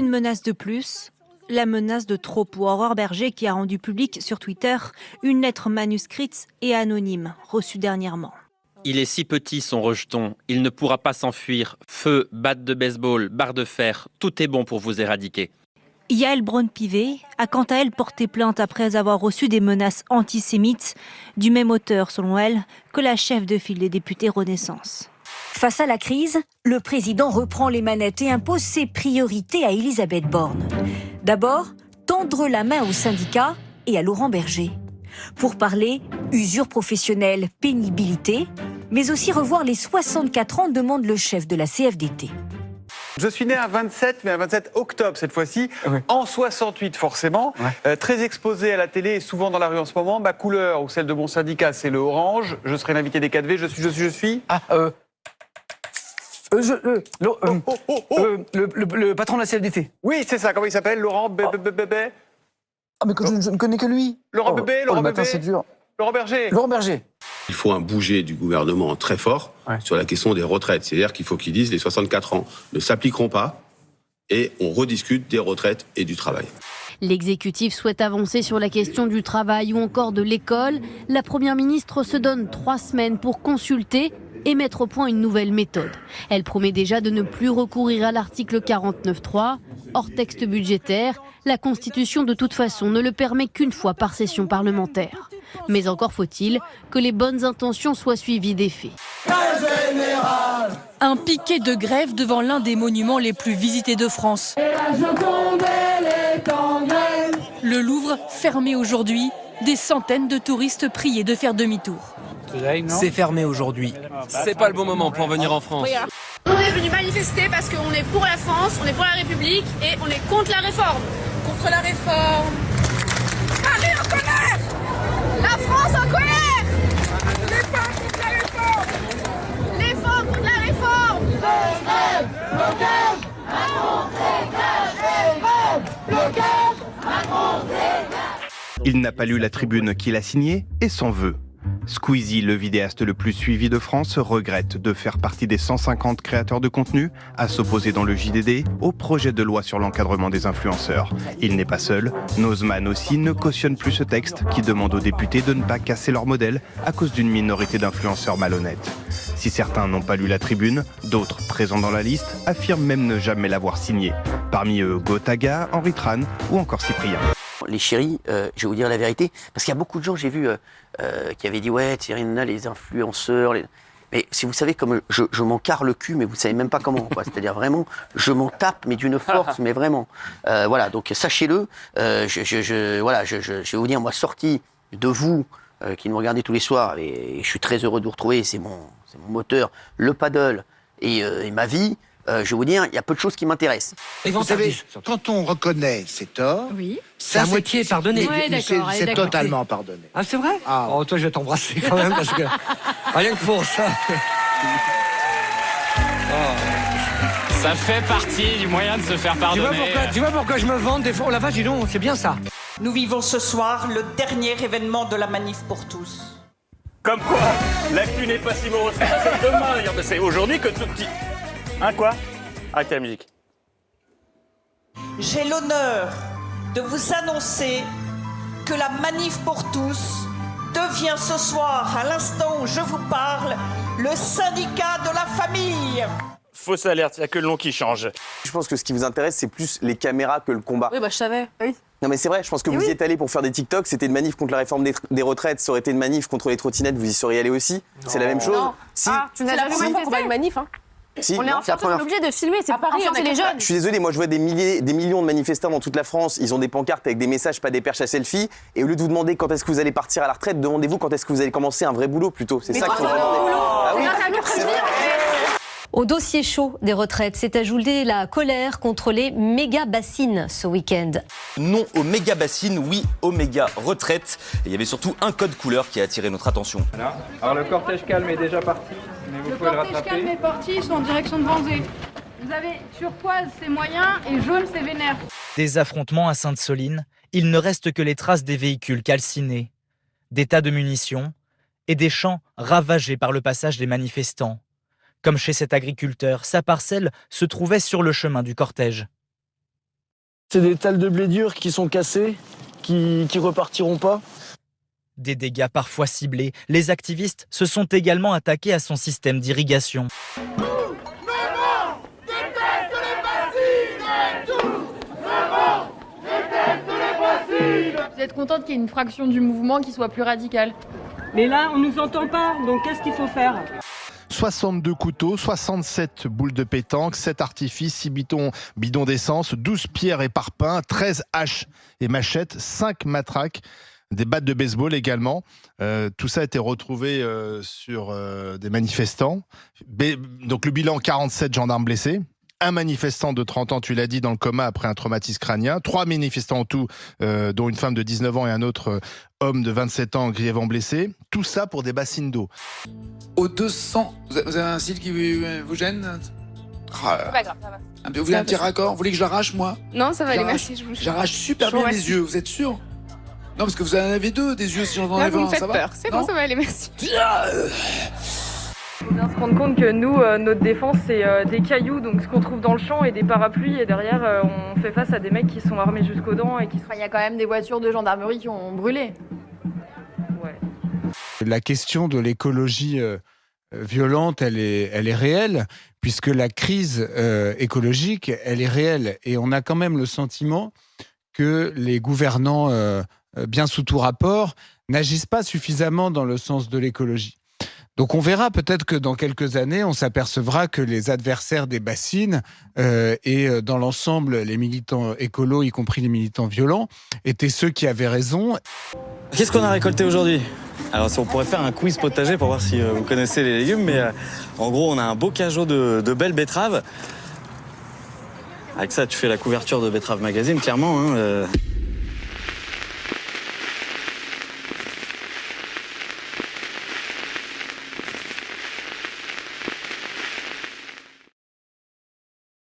Une menace de plus, la menace de trop pour Aurore Berger qui a rendu public sur Twitter une lettre manuscrite et anonyme reçue dernièrement. Il est si petit son rejeton, il ne pourra pas s'enfuir. Feu, batte de baseball, barre de fer, tout est bon pour vous éradiquer. Yael Braun-Pivet a quant à elle porté plainte après avoir reçu des menaces antisémites du même auteur, selon elle, que la chef de file des députés Renaissance. Face à la crise, le président reprend les manettes et impose ses priorités à Elisabeth Borne. D'abord, tendre la main aux syndicats et à Laurent Berger. Pour parler usure professionnelle, pénibilité, mais aussi revoir les 64 ans, demande le chef de la CFDT. Je suis né à 27, mais à 27 octobre cette fois-ci, en 68 forcément, très exposé à la télé et souvent dans la rue en ce moment. Ma couleur ou celle de mon syndicat, c'est le orange. Je serai l'invité des 4V, je suis. Le patron de la CFDT. Oui, c'est ça, comment il s'appelle? Laurent Bébé. Ah, mais je ne connais que lui. Laurent Bébé, le matin, c'est dur. Laurent Berger. Laurent Berger. Il faut un bouger du gouvernement très fort sur la question des retraites. C'est-à-dire qu'il faut qu'ils disent les 64 ans ne s'appliqueront pas et on rediscute des retraites et du travail. L'exécutif souhaite avancer sur la question du travail ou encore de l'école. La Première ministre se donne 3 semaines pour consulter et mettre au point une nouvelle méthode. Elle promet déjà de ne plus recourir à l'article 49.3. Hors texte budgétaire, la Constitution de toute façon ne le permet qu'une fois par session parlementaire. Mais encore faut-il que les bonnes intentions soient suivies des faits. Un piquet de grève devant l'un des monuments les plus visités de France. Le Louvre fermé aujourd'hui, des centaines de touristes priés de faire demi-tour. C'est fermé aujourd'hui. C'est pas le bon moment pour venir en France. On est venu manifester parce qu'on est pour la France, on est pour la République et on est contre la réforme. Contre la réforme. Paris en colère! La France en colère! Les femmes contre la réforme! Les femmes contre la réforme! Blocage! Il n'a pas lu la tribune qu'il a signée et s'en veut. Squeezie, le vidéaste le plus suivi de France, regrette de faire partie des 150 créateurs de contenu à s'opposer dans le JDD au projet de loi sur l'encadrement des influenceurs. Il n'est pas seul, Nozman aussi ne cautionne plus ce texte qui demande aux députés de ne pas casser leur modèle à cause d'une minorité d'influenceurs malhonnêtes. Si certains n'ont pas lu la tribune, d'autres, présents dans la liste, affirment même ne jamais l'avoir signée. Parmi eux, Gotaga, Henri Tran ou encore Cyprien. Les chéris, je vais vous dire la vérité, parce qu'il y a beaucoup de gens, j'ai vu, qui avaient dit « Ouais, Thierry Hinault, les influenceurs... » Mais si vous savez, comme je m'en carre le cul, mais vous savez même pas comment, quoi. C'est-à-dire vraiment, je m'en tape, mais d'une force, mais vraiment. Voilà, donc sachez-le, je vais vous dire, moi, sorti de vous, qui nous regardez tous les soirs, et je suis très heureux de vous retrouver, c'est mon moteur, le paddle et ma vie. Je vais vous dire, il y a peu de choses qui m'intéressent. Et vous savez, quand on reconnaît ses torts, c'est à moitié pardonné. C'est totalement pardonné. Ah, c'est vrai? Oh, toi, je vais t'embrasser quand même, parce que rien que pour ça. Ça fait partie du moyen de se faire pardonner. Tu vois pourquoi je me vante des fois? Oh la vache, dis donc, c'est bien ça. Nous vivons ce soir le dernier événement de la manif pour tous. Comme quoi, l'actu n'est pas si morose. C'est demain, c'est aujourd'hui que tout petit... Hein, quoi? Arrêtez la musique. J'ai l'honneur de vous annoncer que la manif pour tous devient ce soir, à l'instant où je vous parle, le syndicat de la famille. Fausse alerte, il n'y a que le nom qui change. Je pense que ce qui vous intéresse, c'est plus les caméras que le combat. Oui, bah je savais. Oui. Non mais c'est vrai, je pense que vous y êtes allé pour faire des TikTok, c'était une manif contre la réforme des retraites, ça aurait été une manif contre les trottinettes, vous y seriez allé aussi? C'est la même chose? Non. Si. Ah, tu n'as jamais fait une manif, hein? Si, on est obligé de filmer, c'est pas influencer les jeunes. Je suis désolé, moi je vois des millions de manifestants dans toute la France, ils ont des pancartes avec des messages, pas des perches à selfie, et au lieu de vous demander quand est-ce que vous allez partir à la retraite, demandez-vous quand est-ce que vous allez commencer un vrai boulot plutôt. C'est ça qu'il faut demander. Ah oui, Au dossier chaud des retraites s'est ajoutée la colère contre les méga-bassines ce week-end. Non aux méga-bassines, oui aux méga-retraites. Et il y avait surtout un code couleur qui a attiré notre attention. Voilà. Alors le cortège calme est déjà parti, mais vous pouvez le rattraper. Le cortège calme est parti, ils sont en direction de Vanzé. Vous avez turquoise, c'est moyen, et jaune, c'est vénère. Des affrontements à Sainte-Soline, il ne reste que les traces des véhicules calcinés, des tas de munitions et des champs ravagés par le passage des manifestants. Comme chez cet agriculteur, sa parcelle se trouvait sur le chemin du cortège. C'est des talles de blé dur qui sont cassées, qui repartiront pas. Des dégâts parfois ciblés. Les activistes se sont également attaqués à son système d'irrigation. Vous êtes contente qu'il y ait une fraction du mouvement qui soit plus radicale? Mais là, on nous entend pas, donc qu'est-ce qu'il faut faire? 62 couteaux, 67 boules de pétanque, 7 artifices, 6 bidons d'essence, 12 pierres et parpaings, 13 haches et machettes, 5 matraques, des battes de baseball également. Tout ça a été retrouvé sur des manifestants. Donc le bilan, 47 gendarmes blessés. Un manifestant de 30 ans, tu l'as dit, dans le coma après un traumatisme crânien. 3 manifestants en tout, dont une femme de 19 ans et un autre homme de 27 ans grièvement blessé. Tout ça pour des bassines d'eau. Au 200, vous avez un cil qui vous gêne? C'est pas grave, ça va. Vous voulez un petit raccord? Vous voulez que je l'arrache, moi? Non, ça va aller, merci. Je vous J'arrache super bien les yeux, vous êtes sûr? Non, parce que vous en avez 2 des yeux, si j'en Là, enlève vous me un, faites ça va? peur. C'est bon, ça va aller, merci. Il faut bien se rendre compte que nous, notre défense, c'est des cailloux, donc ce qu'on trouve dans le champ, et des parapluies. Et derrière, on fait face à des mecs qui sont armés jusqu'aux dents et qui sont... Il y a quand même des voitures de gendarmerie qui ont brûlé. La question de l'écologie violente, elle est réelle, puisque la crise écologique, elle est réelle. Et on a quand même le sentiment que les gouvernants, bien sous tout rapport, n'agissent pas suffisamment dans le sens de l'écologie. Donc on verra peut-être que dans quelques années, on s'apercevra que les adversaires des bassines et dans l'ensemble, les militants écolos, y compris les militants violents, étaient ceux qui avaient raison. Qu'est-ce qu'on a récolté aujourd'hui? Alors on pourrait faire un quiz potager pour voir si vous connaissez les légumes, mais en gros on a un beau cajot de belles betteraves. Avec ça tu fais la couverture de Betterave Magazine, clairement. Hein,